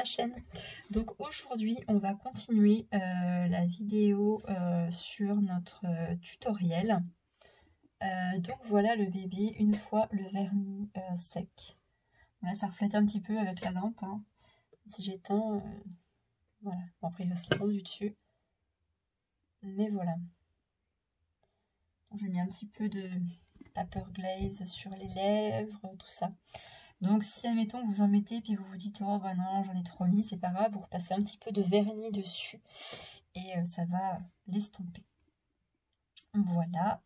chaîne. Donc aujourd'hui on va continuer la vidéo sur notre tutoriel. Donc voilà le bébé une fois le vernis sec. Là ça reflète un petit peu avec la lampe, hein. Si j'éteins, voilà, bon, après il va se rendre du dessus, mais voilà. Je mets un petit peu de paper glaze sur les lèvres, tout ça. Donc si admettons que vous en mettez puis vous vous dites oh bah non j'en ai trop mis, c'est pas grave, vous repassez un petit peu de vernis dessus et ça va l'estomper. Voilà.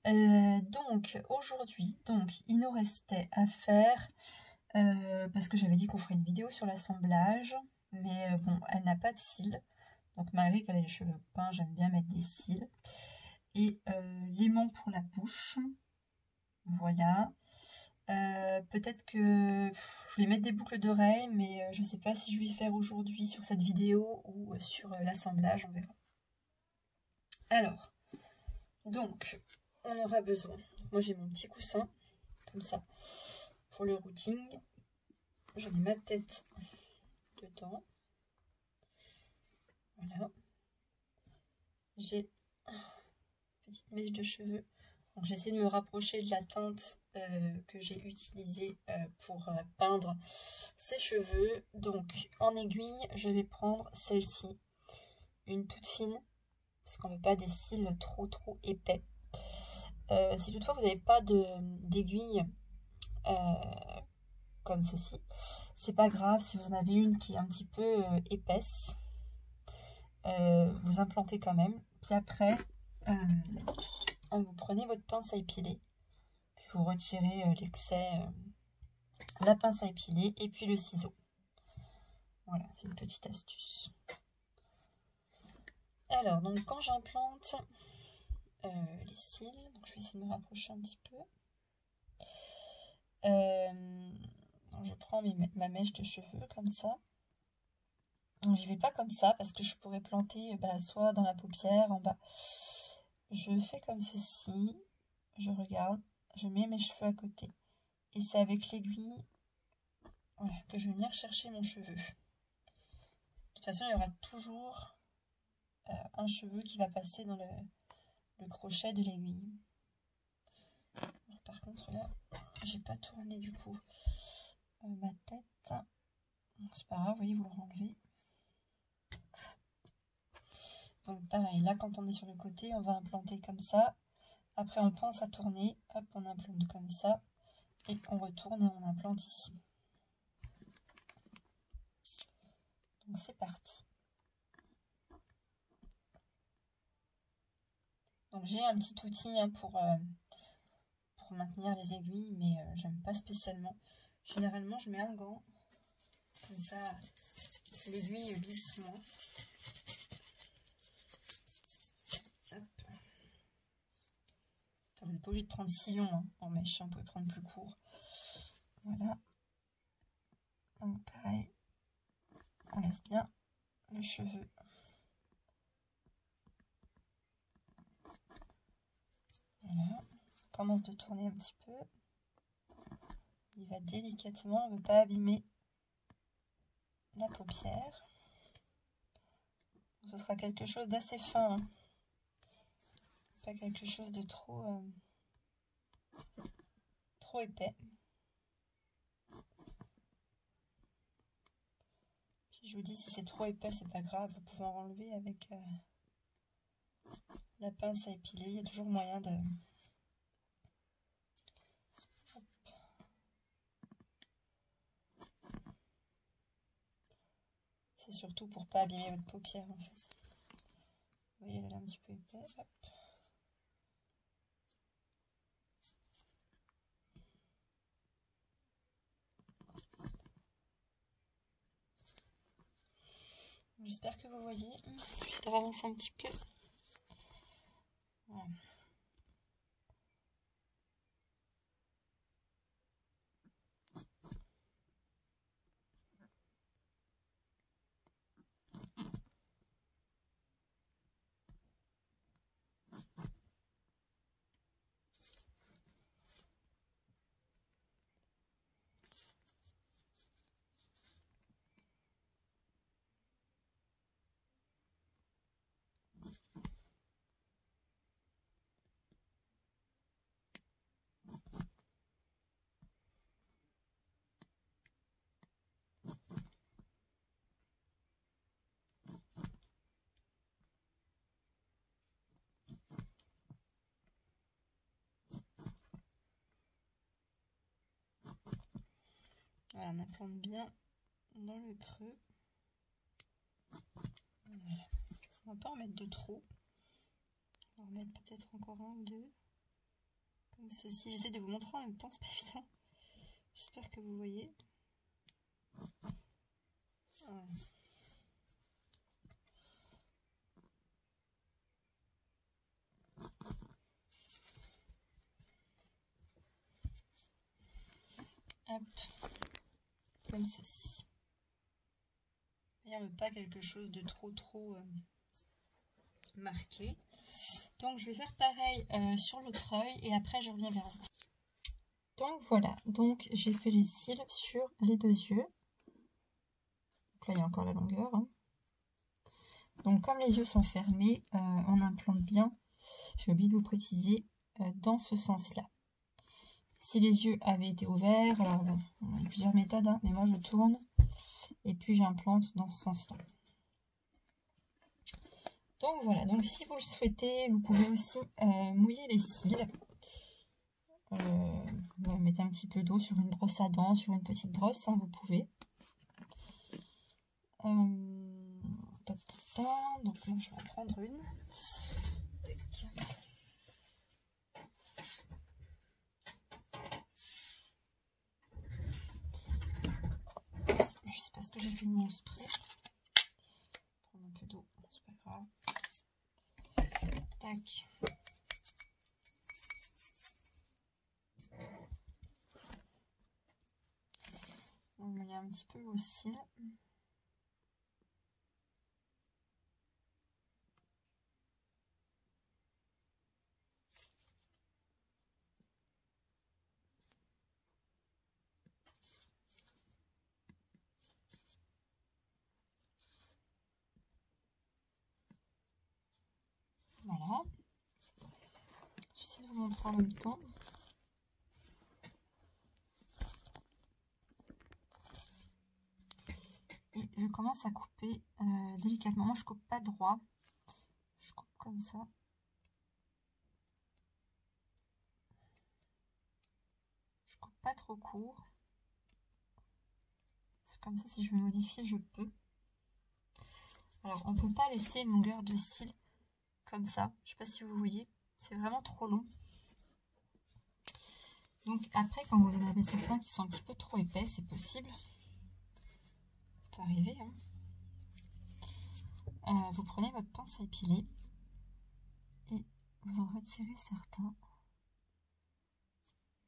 Donc aujourd'hui, il nous restait à faire, parce que j'avais dit qu'on ferait une vidéo sur l'assemblage, mais bon, elle n'a pas de cils. Donc malgré qu'elle a les cheveux peints, j'aime bien mettre des cils. Et l'aimant pour la bouche. Voilà. Peut-être que je vais mettre des boucles d'oreilles, mais je ne sais pas si je vais y faire aujourd'hui sur cette vidéo ou sur l'assemblage, on verra. Alors, donc, on aura besoin. Moi, j'ai mon petit coussin, comme ça, pour le routing. Je mets ma tête dedans. Voilà. J'ai une petite mèche de cheveux. J'essaie de me rapprocher de la teinte que j'ai utilisée pour peindre ces cheveux. Donc en aiguille, je vais prendre celle-ci, une toute fine, parce qu'on ne veut pas des cils trop épais. Si toutefois vous n'avez pas d'aiguille comme ceci, c'est pas grave. Si vous en avez une qui est un petit peu épaisse, vous implantez quand même. Puis après, vous prenez votre pince à épiler. Puis vous retirez l'excès, la pince à épiler et puis le ciseau. Voilà, c'est une petite astuce. Alors, donc quand j'implante les cils, donc je vais essayer de me rapprocher un petit peu. Je prends ma mèche de cheveux comme ça. J'y vais pas comme ça parce que je pourrais planter soit dans la paupière, en bas. Je fais comme ceci, je regarde, je mets mes cheveux à côté. Et c'est avec l'aiguille, voilà, que je vais venir chercher mon cheveu. De toute façon, il y aura toujours un cheveu qui va passer dans le crochet de l'aiguille. Par contre, là, j'ai pas tourné du coup ma tête. C'est pas grave, vous voyez, vous le renlevez. Donc pareil, là quand on est sur le côté, on va implanter comme ça. Après on pense à tourner, hop, on implante comme ça. Et on retourne et on implante ici. Donc c'est parti. Donc j'ai un petit outil hein, pour maintenir les aiguilles, mais j'aime pas spécialement. Généralement je mets un gant, comme ça l'aiguille glisse moins. Hop. Vous n'êtes pas obligé de prendre si long hein, en mèche, vous pouvez prendre plus court. Voilà. Donc pareil, on laisse bien le cheveu. Voilà. On commence de tourner un petit peu. Il va délicatement, on ne veut pas abîmer la paupière. Ce sera quelque chose d'assez fin, hein. Pas quelque chose de trop épais. Puis je vous dis, si c'est trop épais, c'est pas grave, vous pouvez en enlever avec la pince à épiler. Il y a toujours moyen de... C'est surtout pour pas abîmer votre paupière en fait. Vous voyez, elle est un petit peu épais. Hop. J'espère que vous voyez. Juste avancer un petit peu. Voilà. Voilà, on implante bien dans le creux. Voilà. On va pas en mettre de trop. On va en mettre peut-être encore un ou deux. Comme ceci. J'essaie de vous montrer en même temps, c'est pas évident. J'espère que vous voyez. Voilà. Hop, comme ceci. Il ne veut pas quelque chose de trop marqué. Donc je vais faire pareil sur l'autre œil et après je reviens vers vous. Donc voilà, donc j'ai fait les cils sur les deux yeux. Donc là il y a encore la longueur. Hein. Donc comme les yeux sont fermés, on implante bien, j'ai oublié de vous préciser, dans ce sens-là. Si les yeux avaient été ouverts, alors bon, il y a plusieurs méthodes, hein, mais moi je tourne et puis j'implante dans ce sens-là. Donc voilà, donc si vous le souhaitez, vous pouvez aussi mouiller les cils. Vous mettez un petit peu d'eau sur une brosse à dents, sur une petite brosse, hein, vous pouvez. Donc moi je vais en prendre une. Je sais pas ce que j'ai fait de mon spray. Prendre un peu d'eau, c'est pas grave. Tac. On met un petit peu vos cils. Voilà. J'essaie de vous montrer en même temps. Et je commence à couper délicatement. Moi, je coupe pas droit. Je coupe comme ça. Je coupe pas trop court. C'est comme ça, si je veux modifier, je peux. Alors, on peut pas laisser une longueur de cils comme ça. Je sais pas si vous voyez. C'est vraiment trop long. Donc après, quand vous en avez certains qui sont un petit peu trop épais, c'est possible. Ça peut arriver, hein. Vous prenez votre pince à épiler et vous en retirez certains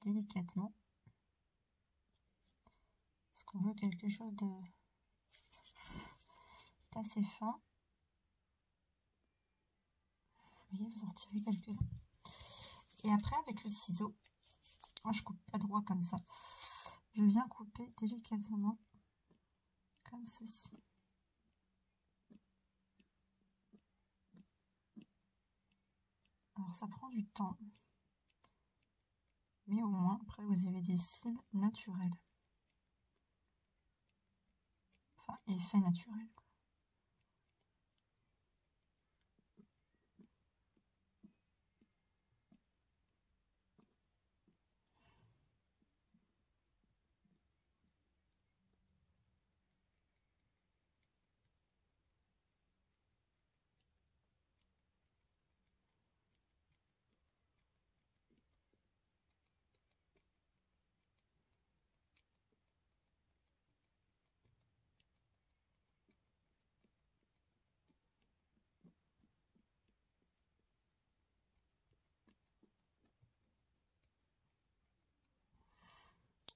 délicatement. Parce qu'on veut quelque chose d'assez fin. Vous voyez, vous en retirez quelques-uns. Et après, avec le ciseau, moi je coupe pas droit comme ça. Je viens couper délicatement comme ceci. Alors ça prend du temps, mais au moins après vous avez des cils naturels. Enfin, effet naturel.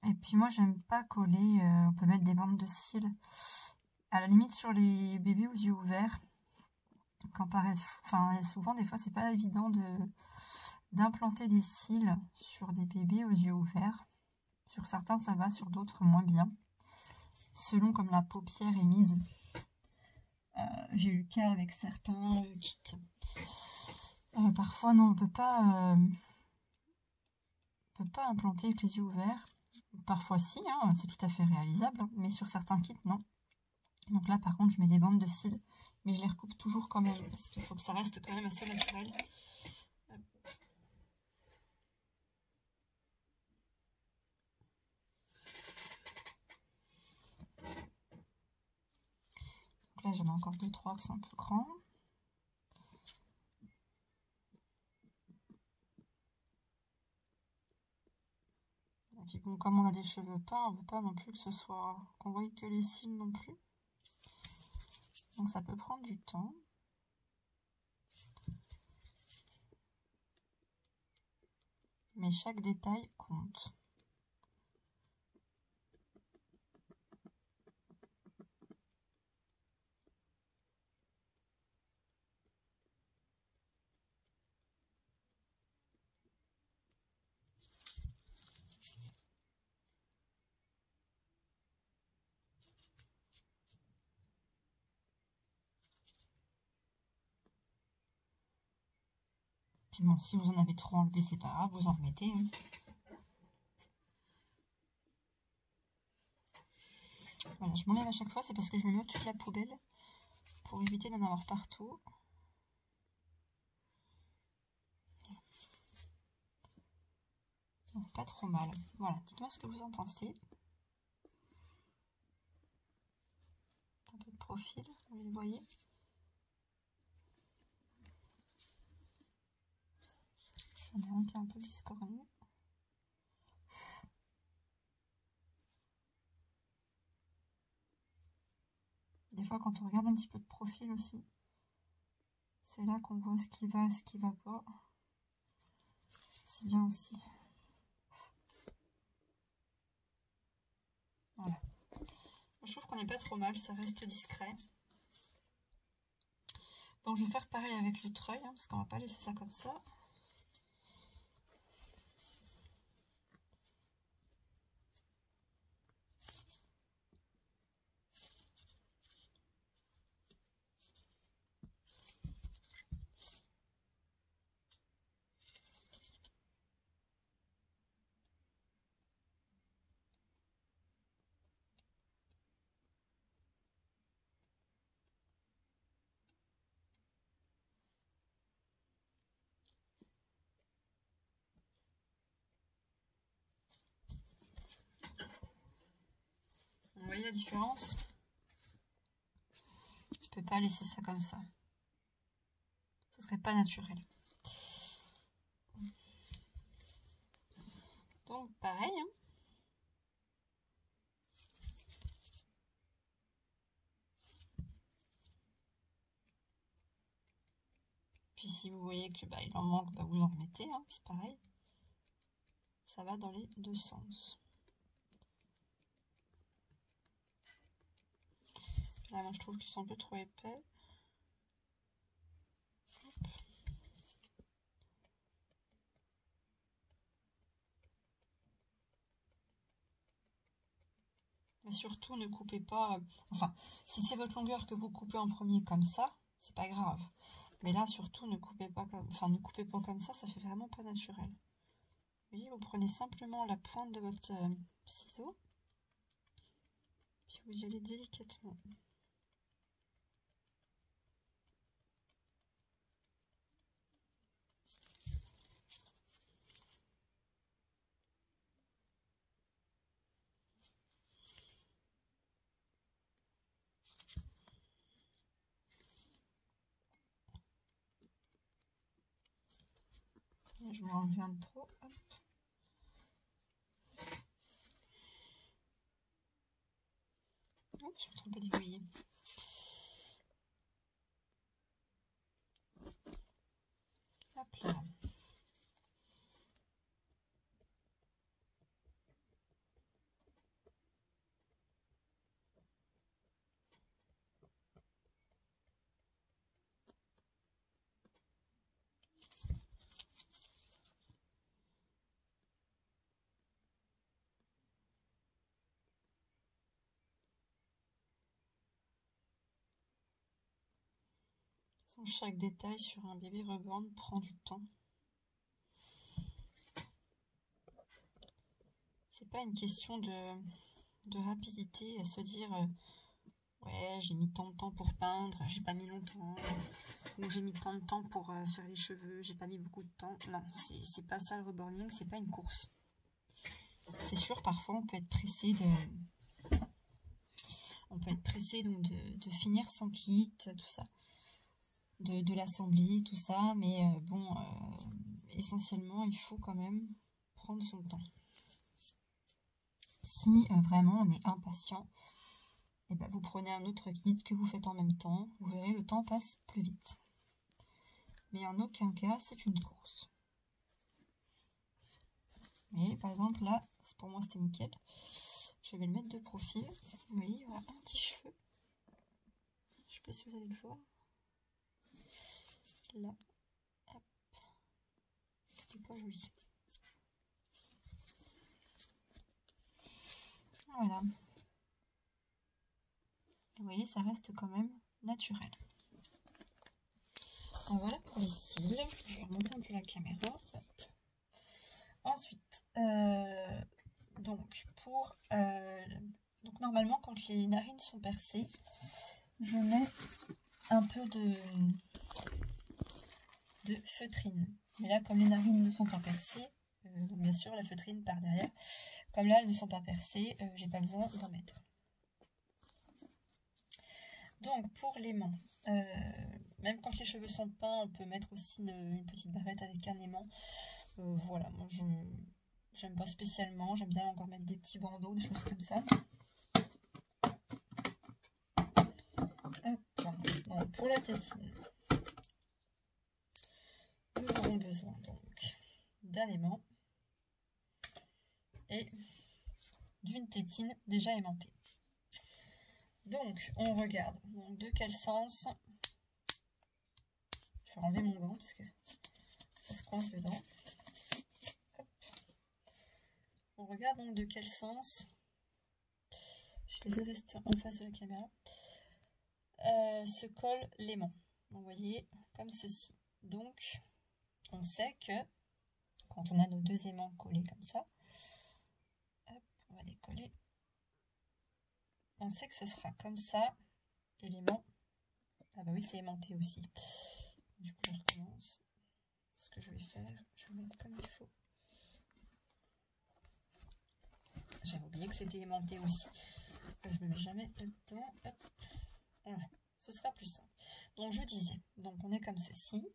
Et puis moi j'aime pas coller, on peut mettre des bandes de cils à la limite sur les bébés aux yeux ouverts. Quand enfin souvent des fois c'est pas évident d'implanter des cils sur des bébés aux yeux ouverts. Sur certains ça va, sur d'autres moins bien. Selon comme la paupière est mise. J'ai eu le cas avec certains kits. Parfois non, on peut pas implanter avec les yeux ouverts. Parfois si, hein, c'est tout à fait réalisable, mais sur certains kits non. Donc là par contre je mets des bandes de cils, mais je les recoupe toujours quand même, parce qu'il faut que ça reste quand même assez naturel. Après, j'en ai encore 2-3 qui sont plus grands. Et puis bon, comme on a des cheveux peints, on ne veut pas non plus que ce soit qu'on voie que les cils non plus. Donc ça peut prendre du temps. Mais chaque détail compte. Puis bon, si vous en avez trop enlevé, c'est pas grave, vous en remettez. Hein. Voilà, je m'enlève à chaque fois, c'est parce que je me mets au-dessus de la poubelle pour éviter d'en avoir partout. Donc, pas trop mal. Voilà, dites-moi ce que vous en pensez. Un peu de profil, vous les voyez. J'en ai un qui est un peu biscornu. Des fois, quand on regarde un petit peu de profil aussi, c'est là qu'on voit ce qui va et ce qui va pas. C'est bien aussi. Voilà. Je trouve qu'on n'est pas trop mal, ça reste discret. Donc je vais faire pareil avec le treuil, hein, parce qu'on va pas laisser ça comme ça. Vous voyez la différence? On ne peut pas laisser ça comme ça. Ce serait pas naturel. Donc pareil. Hein. Puis si vous voyez que il en manque, vous en remettez. Hein, c'est pareil. Ça va dans les deux sens. Là, moi je trouve qu'ils sont un peu trop épais. Mais surtout, ne coupez pas... Enfin, si c'est votre longueur que vous coupez en premier comme ça, c'est pas grave. Mais là, surtout, ne coupez pas comme... Enfin, ne coupez pas comme ça fait vraiment pas naturel. Vous voyez, vous prenez simplement la pointe de votre ciseau. Puis vous y allez délicatement. Je vais enlever un de trop. Hop. Oups, je me trompe pas d'aiguille. Hop là. Chaque détail sur un bébé reborn prend du temps. C'est pas une question de rapidité à se dire ouais, j'ai mis tant de temps pour peindre, j'ai pas mis longtemps, ou j'ai mis tant de temps pour faire les cheveux, j'ai pas mis beaucoup de temps. Non, c'est pas ça le reborning, c'est pas une course. C'est sûr, parfois on peut être pressé on peut être pressé donc de finir son kit, tout ça, de l'assembler, tout ça, mais bon, essentiellement, il faut quand même prendre son temps. Si vraiment on est impatient, et ben vous prenez un autre kit que vous faites en même temps, vous verrez, le temps passe plus vite. Mais en aucun cas, c'est une course. Mais par exemple, là, pour moi, c'était nickel. Je vais le mettre de profil. Vous voyez, voilà, un petit cheveu. Je ne sais pas si vous allez le voir. Là, hop. C'était pas joli. Voilà. Vous voyez, ça reste quand même naturel. Donc voilà pour les cils. Je vais remonter un peu la caméra. Hop. Ensuite, donc normalement quand les narines sont percées, je mets un peu de feutrine. Mais là, comme les narines ne sont pas percées, donc bien sûr la feutrine part derrière. Comme là elles ne sont pas percées, j'ai pas besoin d'en mettre. Donc pour l'aimant, même quand les cheveux sont peints, on peut mettre aussi une petite barrette avec un aimant. Voilà, moi j'aime pas spécialement, j'aime bien encore mettre des petits bandeaux, des choses comme ça. Hop. Donc, pour la tétine, nous aurons besoin donc d'un aimant et d'une tétine déjà aimantée. Donc on regarde donc, de quel sens. Je vais enlever mon gant parce que ça se coince dedans. Hop. On regarde donc de quel sens. Je vais rester en face de la caméra. Se colle l'aimant. Vous voyez, comme ceci. Donc, on sait que quand on a nos deux aimants collés comme ça, hop, on va décoller. On sait que ce sera comme ça. Et l'aimant, ah bah oui, c'est aimanté aussi. Du coup, je recommence. Ce que je vais faire, je vais mettre comme il faut. J'avais oublié que c'était aimanté aussi. Je me mets jamais là-dedans. Hop. Voilà. Ce sera plus simple. Donc je disais, donc on est comme ceci.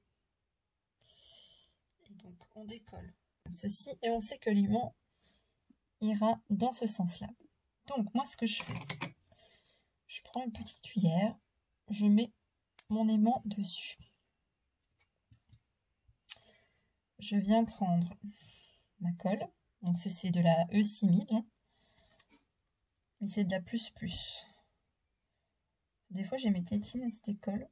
Et donc on décolle comme ceci. Et on sait que l'aimant ira dans ce sens-là. Donc moi ce que je fais, je prends une petite cuillère, je mets mon aimant dessus. Je viens prendre ma colle. Donc c'est de la E6000. Hein, mais c'est de la plus plus. Des fois j'ai mes tétines et cette colle.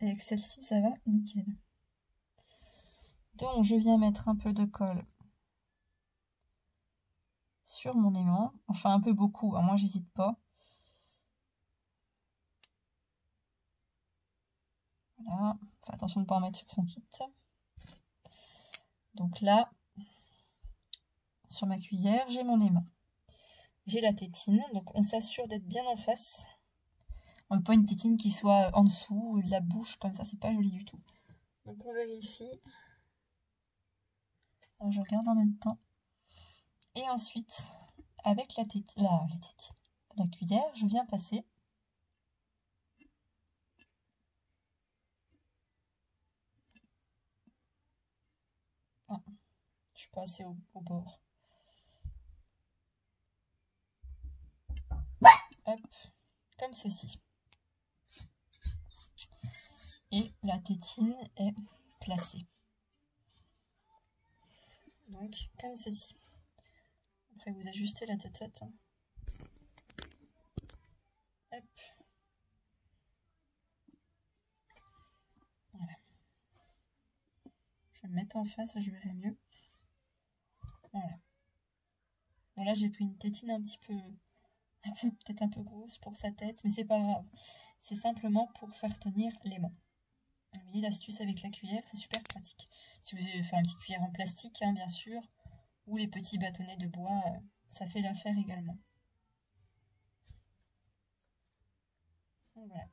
Et avec celle-ci ça va nickel. Donc je viens mettre un peu de colle sur mon aimant. Enfin un peu beaucoup, hein, moi j'hésite pas. Voilà, fais attention de ne pas en mettre sur son kit. Donc là, sur ma cuillère, j'ai mon aimant. J'ai la tétine, donc on s'assure d'être bien en face. On ne veut pas une tétine qui soit en dessous, la bouche comme ça, c'est pas joli du tout. Donc on vérifie. Alors, je regarde en même temps. Et ensuite, avec la cuillère, je viens passer. Ah, je suis pas assez au bord. Hop, comme ceci. Et la tétine est placée. Donc, comme ceci. Après, vous ajustez la tête. Hop. Voilà. Je vais me mettre en face, je verrai mieux. Voilà. Bon, là, j'ai pris une tétine peut-être un peu grosse pour sa tête, mais c'est pas grave. C'est simplement pour faire tenir l'aimant. Vous voyez l'astuce avec la cuillère, c'est super pratique. Si vous avez une petite cuillère en plastique, hein, bien sûr, ou les petits bâtonnets de bois, ça fait l'affaire également. Donc, voilà.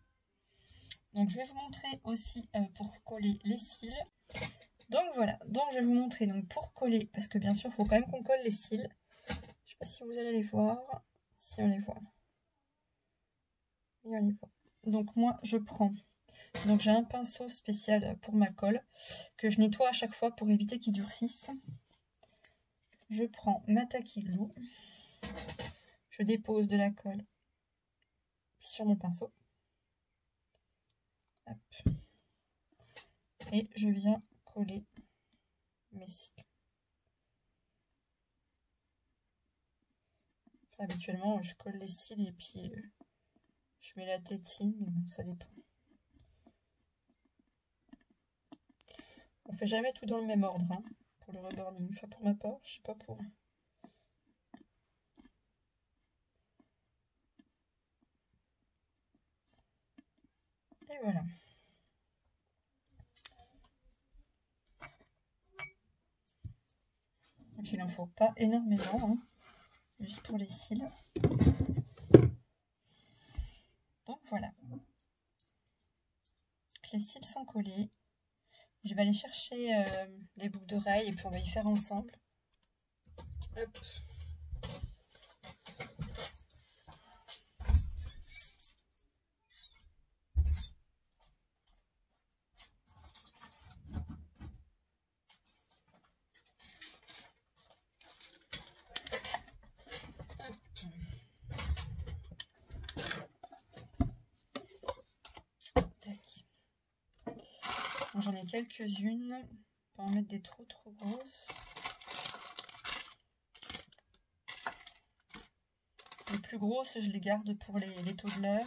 Donc je vais vous montrer aussi pour coller les cils. Donc voilà, donc je vais vous montrer donc pour coller, parce que bien sûr il faut quand même qu'on colle les cils. Je sais pas si vous allez les voir. Si on les voit. Et on les voit. Donc moi, je prends. Donc j'ai un pinceau spécial pour ma colle que je nettoie à chaque fois pour éviter qu'il durcisse. Je prends ma Tacky Glue. Je dépose de la colle sur mon pinceau. Hop. Et je viens coller mes cils. Enfin, habituellement, je colle les cils et puis je mets la tétine, mais bon, ça dépend. On fait jamais tout dans le même ordre hein, pour le rebording. Enfin, pour ma part, je sais pas pour. Et voilà. Et puis il n'en faut pas énormément, hein, juste pour les cils. Donc voilà. Les cils sont collés. Je vais aller chercher les boucles d'oreilles et puis on va y faire ensemble. Hop. J'en ai quelques-unes. Pas en mettre des trop grosses. Les plus grosses, je les garde pour les toddlers.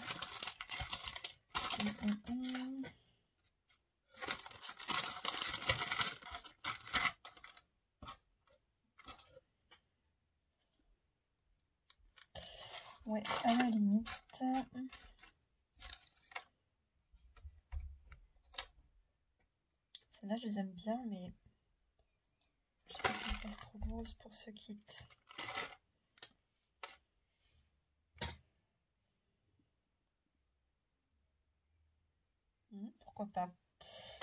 Ouais, à la limite. Celles-là, je les aime bien, mais je sais pas qu'elles fassent trop grosses pour ce kit. Pourquoi pas.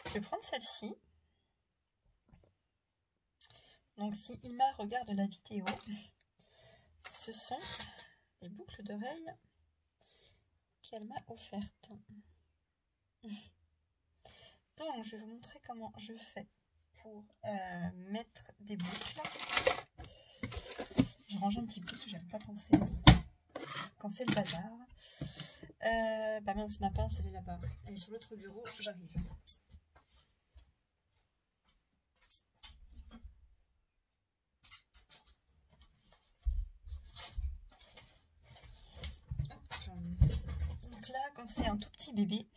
Je vais prendre celle-ci. Donc, si Ima regarde la vidéo, ce sont les boucles d'oreilles qu'elle m'a offertes. Donc, je vais vous montrer comment je fais pour mettre des boucles. Je range un petit peu parce que j'aime pas quand c'est le bazar. Bah mince, ma pince, elle est là-bas. Elle est sur l'autre bureau, j'arrive. Donc là, quand c'est un tout petit bébé,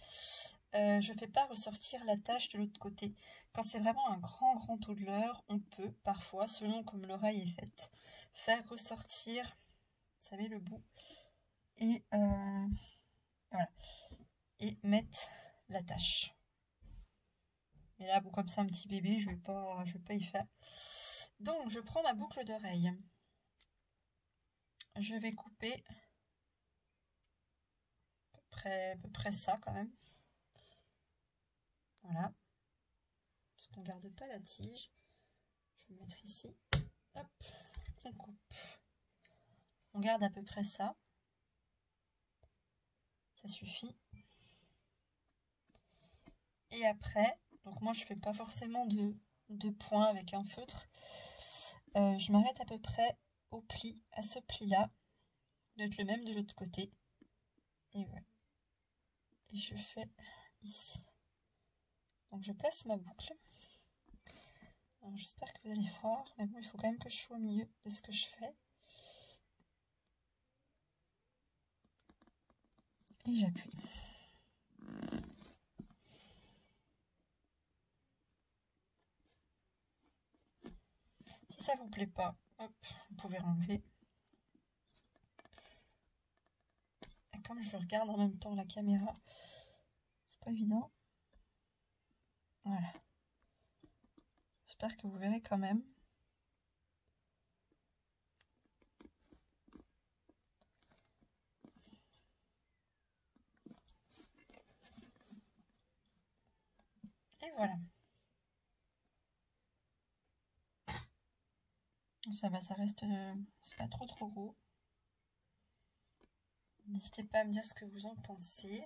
je ne fais pas ressortir la tache de l'autre côté. Quand c'est vraiment un grand toddler, on peut parfois, selon comme l'oreille est faite, faire ressortir, vous savez, le bout et voilà, et mettre la tache. Mais là, bon, comme c'est un petit bébé, je vais pas y faire. Donc, je prends ma boucle d'oreille. Je vais couper à peu près ça quand même. Voilà. Parce qu'on ne garde pas la tige. Je vais le mettre ici. Hop, on coupe. On garde à peu près ça. Ça suffit. Et après, donc moi je fais pas forcément de points avec un feutre. Je m'arrête à peu près au pli, à ce pli-là. Doit être le même de l'autre côté. Et voilà. Et je fais ici. Donc je place ma boucle. J'espère que vous allez voir, mais bon, il faut quand même que je sois au milieu de ce que je fais. Et j'appuie. Si ça vous plaît pas, hop, vous pouvez enlever. Et comme je regarde en même temps la caméra, c'est pas évident. Voilà. J'espère que vous verrez quand même. Et voilà. Ça va, ça reste... c'est pas trop gros. N'hésitez pas à me dire ce que vous en pensez.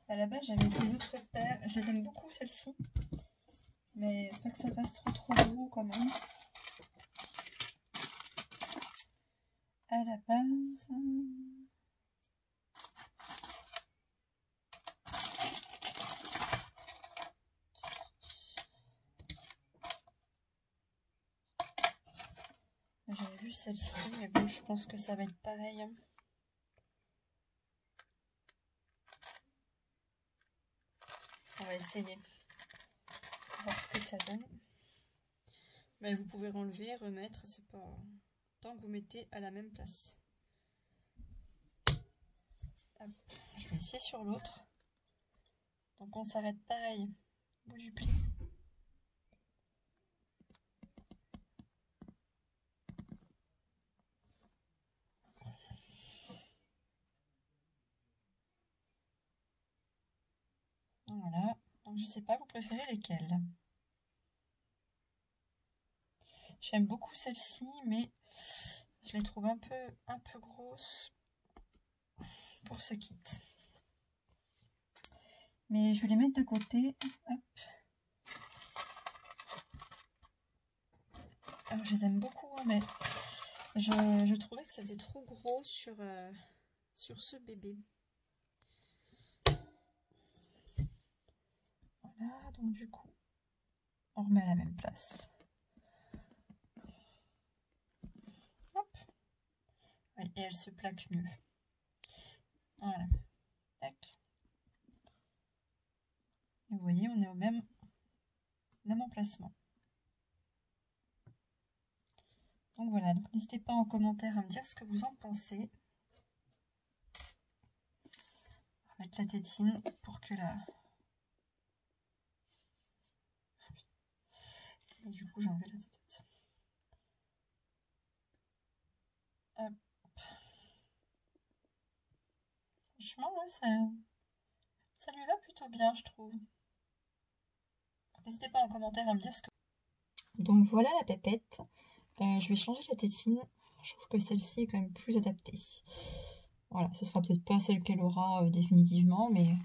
À la base, j'avais une autre paire. Je les aime beaucoup, celle-ci. Mais pas que ça fasse trop gros quand même. À la base... J'avais vu celle-ci, mais bon, je pense que ça va être pareil. On va essayer. Voir ce que ça donne. Mais vous pouvez enlever, remettre, c'est pas... Tant que vous mettez à la même place. Hop. Je vais essayer sur l'autre. Donc on s'arrête pareil. Au bout du pli. Voilà. Donc je sais pas, vous préférez lesquelles? J'aime beaucoup celle-ci, mais je les trouve un peu grosses pour ce kit. Mais je vais les mettre de côté. Hop. Alors je les aime beaucoup, mais je trouvais que ça faisait trop gros sur ce bébé. Voilà, donc du coup, on remet à la même place. Hop. Oui, et elle se plaque mieux. Voilà. Tac. Et vous voyez, on est au même emplacement. Donc voilà, donc n'hésitez pas en commentaire à me dire ce que vous en pensez. On va mettre la tétine pour que la... Et du coup, j'ai enlevé la tétine. Hop. Franchement, ouais, ça lui va plutôt bien, je trouve. N'hésitez pas en commentaire à me dire ce que... Donc voilà la pépette. Je vais changer la tétine. Je trouve que celle-ci est quand même plus adaptée. Voilà, ce sera peut-être pas celle qu'elle aura définitivement, mais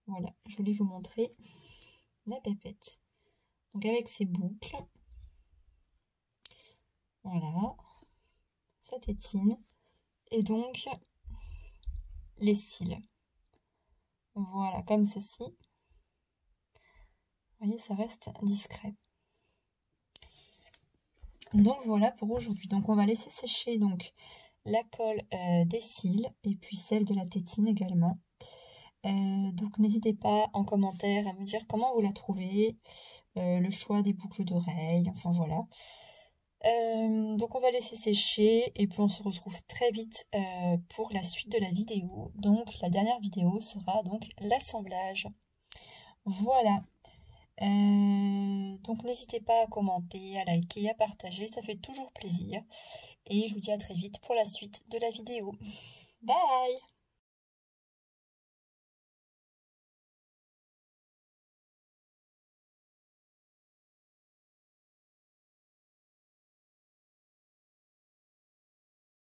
voilà, je voulais vous montrer la pépette. Donc avec ses boucles. Voilà, sa tétine. Et donc, les cils. Voilà, comme ceci. Vous voyez, ça reste discret. Donc voilà pour aujourd'hui. Donc on va laisser sécher donc la colle des cils et puis celle de la tétine également. Donc n'hésitez pas en commentaire à me dire comment vous la trouvez, le choix des boucles d'oreilles, enfin voilà. Donc on va laisser sécher et puis on se retrouve très vite pour la suite de la vidéo. Donc la dernière vidéo sera donc l'assemblage. Voilà. Donc n'hésitez pas à commenter, à liker, à partager, ça fait toujours plaisir. Et je vous dis à très vite pour la suite de la vidéo. Bye!